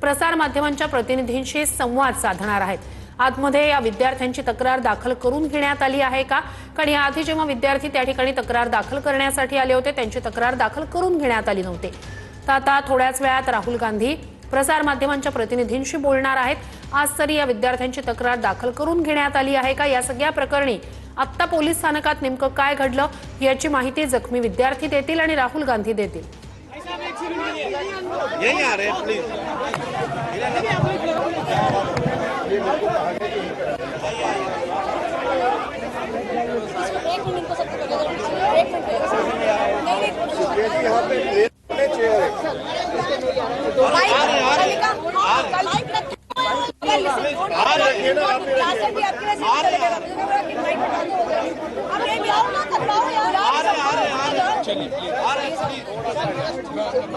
प्रसार माध्यमांच्या प्रतिनिधींशी संवाद साधणार आहेत। आतमध्ये या विद्यार्थ्यांची तक्रार दाखल करून घेण्यात आली आहे का? कारण याआधी जेव्हा विद्यार्थी त्या ठिकाणी तक्रार दाखल करण्यासाठी आले होते त्यांची तक्रार दाखल करून घेण्यात आली नव्हती। तर आता थोड्याच वेळात राहुल गांधी प्रसार माध्यमांच्या प्रतिनिधींशी बोलणार आहेत। आज तरी या विद्यार्थ्यांची तक्रार दाखल करून घेण्यात आली आहे का? या सगळ्या प्रकरणी आत्ता पोलीस स्थानकात नेमकं काय घडलं याची माहिती जखमी विद्यार्थी देतील आणि राहुल गांधी देतील।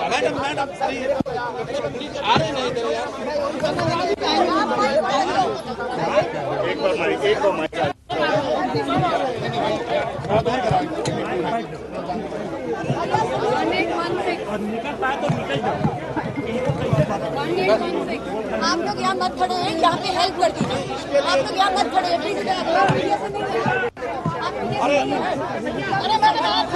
मैडम मैडम आ रहे नहीं इधर यार। एक बार माइक आप लोग यहाँ मत खड़े हैं, यहाँ पे हेल्प कर दीजिए। आप लोग यहाँ मत खड़े हैं प्लीज। अरे मैडम आप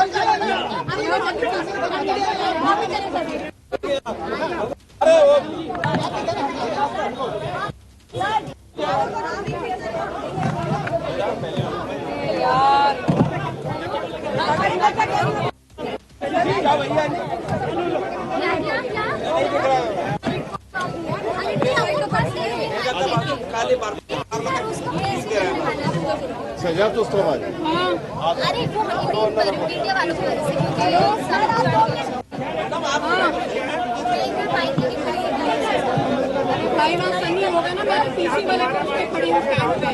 सजा तो उसके बाद अरे वो मीडिया वालों को भाई वहाँ सही होगा ना। मैं पीसी वाले पे खड़ी हूँ स्टैंड पे।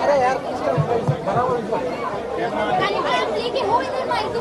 अरे यार लेके हो इधर माइक तो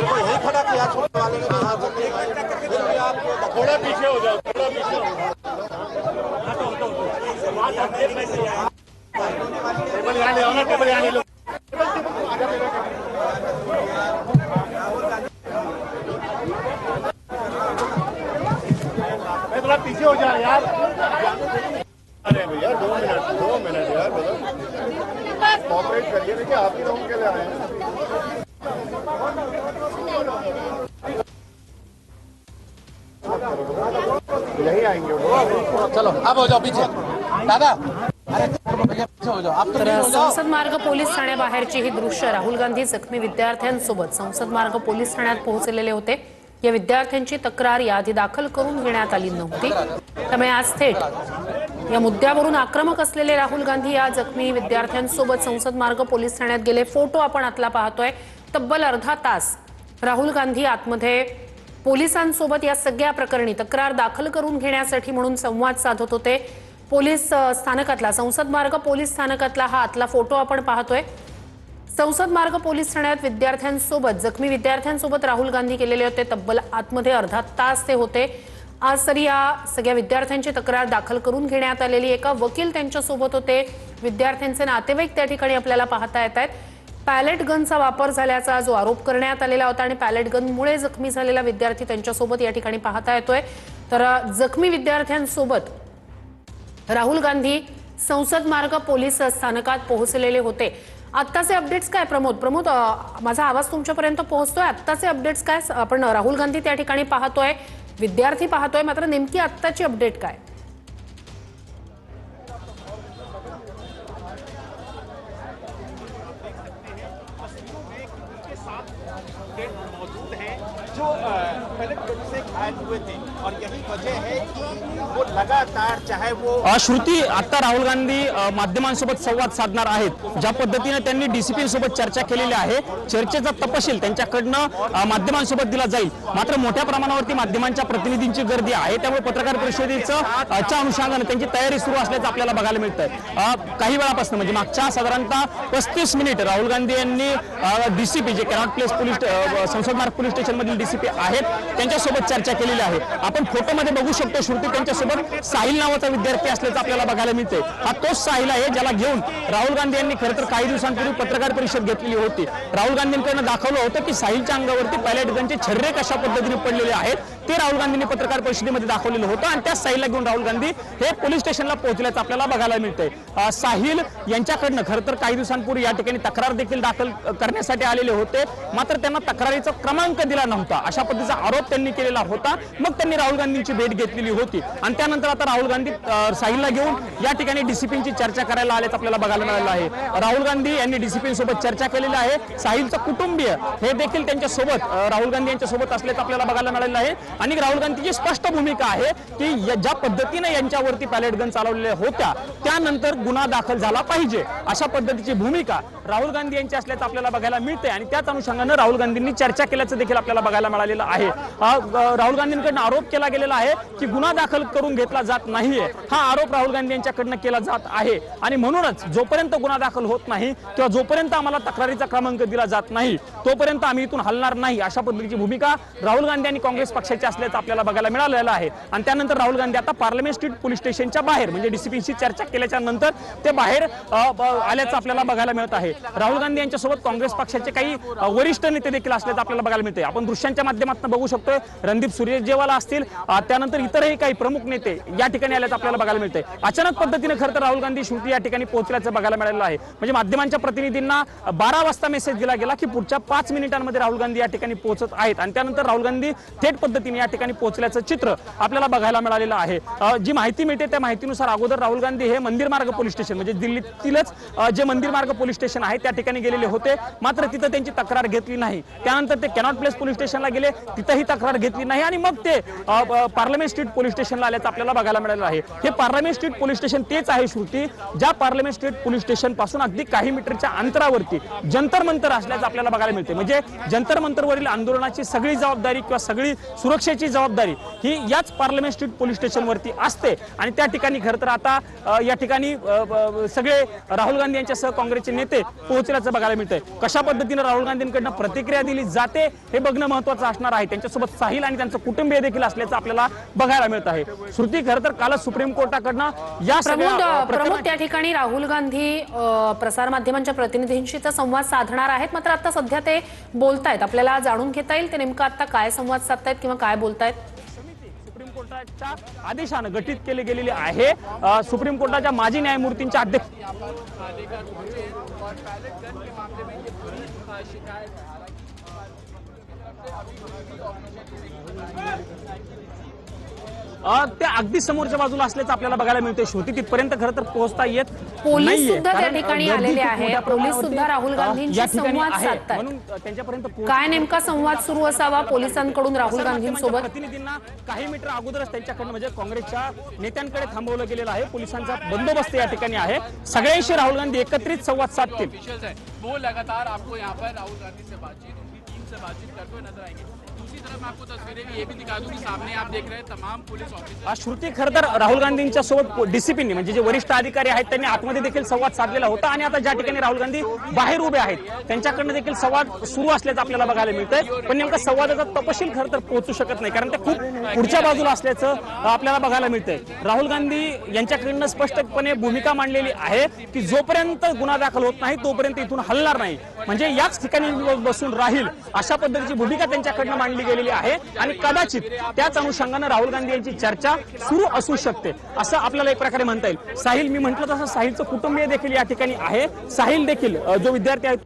बाहर खड़ा किया छोड़ने वाले ने हाथ आप थोड़ा पीछे हो जाओ, थोड़ा पीछे हो जाओ। टेबल यहाँ ले आओ ना, टेबल यहाँ ले लो। मैं थोड़ा पीछे हो जा यार। अरे भैया 2 मिनट यार, कोऑपरेट करिए। देखिए आप ही लोगों के लिए आए हैं। यही आएंगे चलो अब हो जाओ पीछे दादा। अरे पीछे हो जाओ आप। तर संसद मार्ग पोलीस ठाण्याबाहेरची ही दृश्य राहुल गांधी जखमी विद्यार्थ्यांसोबत संसद मार्ग पोलीस ठाण्यात पोहोचलेले होते। या विद्यार्थ्यांची तक्रार याआधी दाखल करून घेण्यात आली नव्हती। त्यामुळे आज थेट या मुद्द्यावरून आक्रमक असलेले राहुल गांधी या जखमी विद्यार्थ्यांसोबत संसद मार्ग पोलीस ठाण्यात गेले। फोटो आपण आतला पाहतोय। तब्बल अर्धा तास राहुल गांधी आतमध्ये पोलिसांसोबत या सगळ्या प्रकरणी तक्रार दाखल करून घेण्यासाठी म्हणून संवाद साधत होते। पोलीस स्थानकातला संसद मार्ग पोलीस स्थानकातला हा आतला फोटो आपण पाहतोय। संसद मार्ग पोलीस ठाण्यात विद्यार्थ्यांसोबत जखमी विद्यार्थ्यांसोबत राहुल गांधी गेलेले होते। तब्बल आतमध्ये अर्धा तास ते होते। आज तरी या सगळ्या विद्यार्थ्यांची तक्रार दाखल करून घेण्यात आलेली। एका वकील त्यांच्यासोबत होते। विद्यार्थ्यांचे नातेवाईक त्या ठिकाणी आपल्याला पाहता येत आहेत। पॅलेट गनचा वापर झाल्याचा जो आरोप करण्यात आलेला होता आणि पॅलेट गनमुळे जखमी झालेला विद्यार्थी त्यांच्यासोबत या ठिकाणी पाहता येतोय। तर जखमी विद्यार्थ्यांसोबत राहुल गांधी संसद मार्ग पोलीस स्थानकात पोहोचलेले होते। आत्ताचे अपडेट्स काय प्रमोद माझा आवाज तुमच्यापर्यंत पोहोचतोय? आत्ताचे अपडेट्स काय? आपण राहुल गांधी त्या ठिकाणी पाहतोय, विद्यार्थी पाहतोय, मात्र नेमकी आत्ताची अपडेट काय? जो पहले घायल हुए थे और यही वजह है कि वो लगातार चाहे वो श्रुती आता राहुल गांधी माध्यमांसोबत संवाद साधणार आहेत। ज्या पद्धतीने त्यांनी डीसीपी सोबत चर्चा केलेली आहे, चर्चेचा तपशील त्यांच्याकडनं माध्यमांसोबत दिला जाईल। मात्र मोठ्या प्रमाणावरती माध्यमांच्या प्रतिनिधींची गर्दी आहे, त्यामुळे पत्रकार परिषदेचं च्या अनुषंगाने त्यांची तयारी सुरू असल्याचं आपल्याला बघायला मिळतंय। काही वेळापासून म्हणजे मागच्या साधारणतः 35 मिनिट राहुल गांधी यांनी डीसीपी जे कॅनॉट प्लेस पोलीस संसद मार्ग पोलीस स्टेशन मधील डीसीपी आहेत त्यांच्यासोबत चर्चा केलेली आहे। आपण फोटोमध्ये बघू शकतो श्रुती त्यांच्यासोबत साहिल नावाचा विद्यार्थी असल्याचं आपल्याला बघायला मिळतंय। हा तोच साहिल आहे ज्याला घेऊन राहुल गांधी यांनी खरं तर काही दिवसांपूर्वी पत्रकार परिषद घेतलेली होती। राहुल गांधींकडून दाखवलं होतं की साहिलच्या अंगावरती पॅलेट गनचे छर्रे कशा पद्धतीने पडलेले आहेत ते राहुल गांधींनी पत्रकार परिषदेमध्ये दाखवलेलं होतं आणि त्या साहिलला घेऊन राहुल गांधी हे पोलीस स्टेशनला पोहोचल्याचं आपल्याला बघायला मिळतंय। साहिल यांच्याकडनं खरं तर काही दिवसांपूर्वी या ठिकाणी तक्रार देखील दाखल करण्यासाठी आलेले होते, मात्र त्यांना तक्रारीचा क्रमांक दिला नव्हता अशा पद्धतीचा आरोप त्यांनी केलेला होता। मग त्यांनी राहुल गांधींची भेट घेतलेली होती आणि त्यानंतर आता राहुल गांधी साहिलला घेऊन या ठिकाणी डीसीपींची चर्चा करायला आल्याचं आपल्याला बघायला मिळालं आहे। राहुल गांधी यांनी डीसीपी सोबत चर्चा केलेली आहे। साहिलचं कुटुंबीय हे देखील त्यांच्या सोबत राहुल गांधी यांच्या सोबत असल्याचं आपल्याला बघायला मिळालं आहे आणि राहुल गांधीची स्पष्ट भूमिका आहे की ज्या पद्धतीने यांच्यावरती पॅलेट गन चालवलेल्या होत्या त्यानंतर गुन्हा दाखल झाला पाहिजे अशा पद्धतीची भूमिका राहुल गांधी यांची असल्याचं आपल्याला बघायला मिळते आणि त्याच अनुषंगाने राहुल गांधींनी चर्चा केल्याचं देखील आपल्याला बघायला मिळालेलं आहे। राहुल गांधींकडून आरोप केला गेलेला आहे की गुन्हा दाखल करून घेतला जात नाहीये, हा आरोप राहुल गांधी यांच्याकडनं केला जात आहे आणि म्हणूनच जोपर्यंत गुन्हा दाखल होत नाही किंवा जोपर्यंत आम्हाला तक्रारीचा क्रमांक दिला जात नाही तोपर्यंत आम्ही इथून हलणार नाही अशा पद्धतीची भूमिका राहुल गांधी आणि काँग्रेस पक्षाची असल्याचं आपल्याला बघायला मिळालेलं आहे। आणि त्यानंतर राहुल गांधी आता पार्लमेंट स्ट्रीट पोलीस स्टेशनच्या बाहेर म्हणजे डीसीपीशी चर्चा केल्याच्या नंतर ते बाहेर आल्याचं आपल्याला बघायला मिळत आहे। राहुल गांधी यांच्यासोबत काँग्रेस पक्षाचे काही वरिष्ठ नेते देखील असल्याचं आपल्याला बघायला मिळते। आपण दृश्यांच्या माध्यमातून बघू शकतोय रणदीप सुरजेवाला असतील, त्यानंतर इतरही काही प्रमुख नेते या ठिकाणी आल्याचं आपल्याला बघायला मिळते। अचानक पद्धतीने खरं तर राहुल गांधी श्रुती या ठिकाणी पोहोचल्याचं बघायला मिळालेलं आहे। म्हणजे माध्यमांच्या प्रतिनिधींना 12 वाजता मेसेज दिला गेला की पुढच्या 5 मिनिटांमध्ये राहुल गांधी या ठिकाणी पोहोचत आहेत आणि त्यानंतर राहुल गांधी थेट पद्धतीने या ठिकाणी पोहोचल्याचं चित्र आपल्याला बघायला मिळालेलं आहे। जी माहिती मिळते त्या माहितीनुसार अगोदर राहुल गांधी हे मंदिर मार्ग पोलीस स्टेशन म्हणजे दिल्लीतीलच जे मंदिर मार्ग पोलीस स्टेशन आहे त्या ठिकाणी गेलेले होते, मात्र तिथं त्यांची तक्रार घेतली नाही। त्यानंतर ते कॅनॉट प्लेस पोलीस स्टेशनला गेले, तिथंही तक्रार घेतली नाही आणि मग ते पार्लमेंट स्ट्रीट पोलीस स्टेशनला आल्याचं आपल्याला बघायला मिळालं आहे। हे पार्लमेंट स्ट्रीट पोलीस स्टेशन तेच आहे श्रुती ज्या पार्लमेंट स्ट्रीट पोलीस स्टेशन पासून अगदी काही मीटरच्या अंतरावरती जंतर मंतर असल्याचं आपल्याला बघायला मिळते। म्हणजे जंतर मंतरवरील आंदोलनाची सगळी जबाबदारी किंवा सगळी सुरक्षेची जबाबदारी ही याच पार्लमेंट स्ट्रीट पोलीस स्टेशनवरती असते आणि त्या ठिकाणी खरं तर आता या ठिकाणी सगळे राहुल गांधी यांच्यासह काँग्रेसचे नेते पोहोचल्याचं बघायला मिळतंय। कशा पद्धतीने राहुल गांधींकडून प्रतिक्रिया दिली जाते हे बघणं महत्त्वाचं असणार आहे। त्यांच्यासोबत साहिल आणि त्यांचं कुटुंबीय देखील असल्याचं आपल्याला बघायला मिळत आहे। श्रुती खरं तर काल सुप्रीम कोर्टाकडनं या प्रमोद त्या ठिकाणी राहुल गांधी प्रसारमाध्यमांच्या प्रतिनिधींशी तर संवाद साधणार आहेत, मात्र आता सध्या ते बोलतायत, आपल्याला जाणून घेता येईल ते नेमकं आता काय संवाद साधतायत किंवा काय बोलतायत? सुप्रीम कोर्टाच्या आदेशाने गठीत केले गेलेले आहे। सुप्रीम कोर्टाच्या माजी न्यायमूर्तींच्या अध्यक्ष ते अगदी समोरच्या बाजूला असल्याचं आपल्याला बघायला मिळते। श्रुती तिथपर्यंत खरं तर पोहोचता येत पोलीस सुद्धा त्या ठिकाणी आलेले आहेत, पोलीस सुद्धा राहुल गांधींशी संवाद साधतात, म्हणून त्यांच्यापर्यंत काय नेमका संवाद सुरू असावा पोलिसांकडून राहुल गांधींसोबत? प्रतिनिधींना काही मीटर अगोदरच त्यांच्याकडून म्हणजे काँग्रेसच्या नेत्यांकडे थांबवलं गेलेलं आहे। पोलिसांचा बंदोबस्त या ठिकाणी आहे। सगळ्यांशी राहुल गांधी एकत्रित संवाद साधतील। वो लगातार आपको यहाँ पर राहुल गांधी से बातचीत, उनकी टीम से बातचीत करते हुए नजर आएंगे। दूसरी तरफ मैं आपको तस्वीरें भी ये भी दिखा दूं कि सामने आप देख रहे हैं तमाम पुलिस ऑफिसर। श्रुती खरं तर राहुल गांधींच्या सोबत डीसीपींनी म्हणजे जे वरिष्ठ अधिकारी आहेत त्यांनी आतमध्ये देखील संवाद साधलेला होता आणि आता ज्या ठिकाणी राहुल गांधी बाहेर उभे आहेत त्यांच्याकडनं देखील संवाद सुरू असल्याचं आपल्याला बघायला मिळतंय। पण नेमका संवादाचा तपशील खरं तर पोहोचू शकत नाही कारण ते खूप पुढच्या बाजूला असल्याचं आपल्याला बघायला मिळतंय। राहुल गांधी यांच्याकडनं स्पष्टपणे भूमिका मांडलेली आहे की जोपर्यंत गुन्हा दाखल होत नाही तोपर्यंत इथून हलणार नाही, म्हणजे याच ठिकाणी बसून राहील अशा पद्धतीची भूमिका त्यांच्याकडनं मांडली गेलेली आहे आणि कदाचित त्याच अनुषंगाने राहुल गांधी यांची चर्चा सुरू असू शकते असं आपल्याला एक प्रकारे म्हणता येईल। साहिल, मी म्हटलं तसं साहिलचं कुटुंबीय देखील या ठिकाणी आहे। साहिल देखील जो विद्यार्थी आहे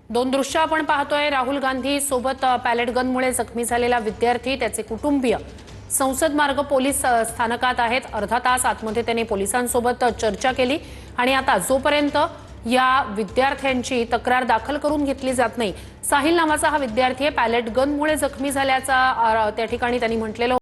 दोन दृश्य आपण पाहतोय। राहुल गांधी सोबत पॅलेट गनमुळे जखमी झालेला विद्यार्थी, त्याचे कुटुंबीय संसद मार्ग पोलीस स्थानकात आहेत। अर्धा तास आतमध्ये त्यांनी पोलिसांसोबत चर्चा केली आणि आता जोपर्यंत या विद्यार्थ्यांची तक्रार दाखल करून घेतली जात नाही। साहिल नावाचा हा विद्यार्थी पॅलेट गनमुळे जखमी झाल्याचा त्या ठिकाणी त्यांनी म्हटलेलं